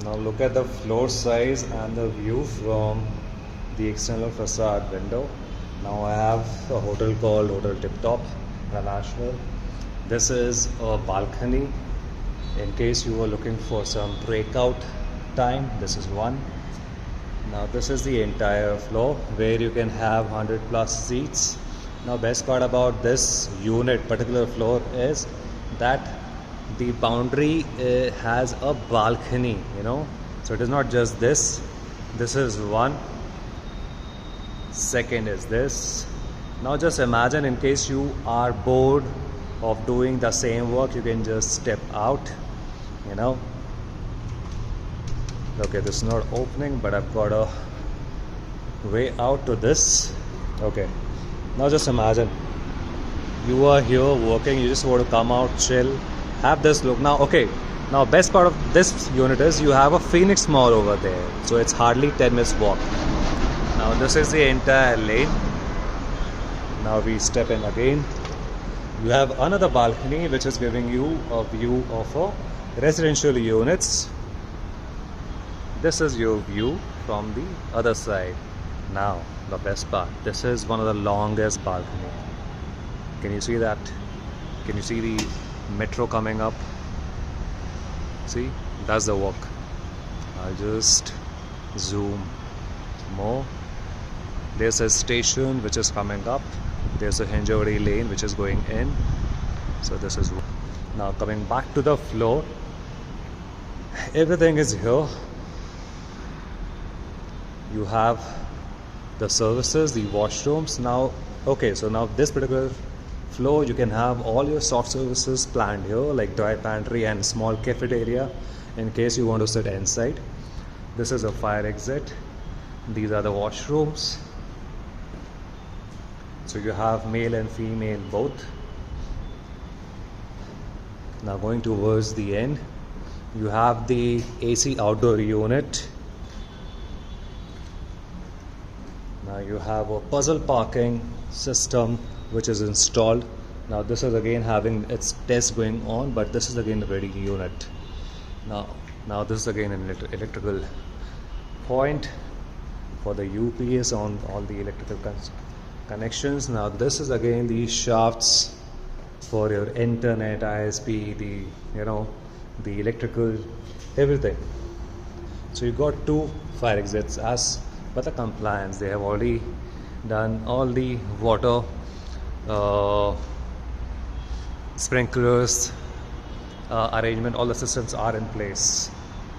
Now look at the floor size and the view from the external facade window. Now I have a hotel called Hotel Tip Top International. This is a balcony. In case you are looking for some breakout time, this is one. Now this is the entire floor where you can have 100 plus seats. Now best part about this unit, particular floor, is that the boundary has a balcony, so it is not just this. This is one. Second is this. Now just imagine, in case you are bored of doing the same work, you can just step out. Okay, this is not opening, but I've got a way out to this. Okay, now just imagine you are here working, you just want to come out, chill, have this look. Now now best part of this unit is you have a Phoenix Mall over there, so it's hardly 10 minutes walk. Now this is the entire lane. Now we step in again. You have another balcony which is giving you a view of a residential units. This is your view from the other side. Now the best part, this is one of the longest balcony. Can you see that? Can you see the metro coming up? See, that's the walk. I'll just zoom more. There's a station which is coming up. There's a Hinjewadi lane which is going in. So this is now coming back to the floor. Everything is here. You have the services, the washrooms. Now so now this particular floor, you can have all your soft services planned here, like dry pantry and small cafeteria in case you want to sit inside. This is a fire exit. These are the washrooms. So you have male and female both. Now going towards the end, you have the AC outdoor unit. Now you have a puzzle parking system which is installed. Now this is again having its test going on, but this is again a ready unit. Now this is again an electrical point for the UPS on all the electrical connections. Now this is again the shafts for your internet, ISP, the electrical, everything. So you got two fire exits. As per the compliance, they have already done all the water sprinklers arrangement. All the systems are in place.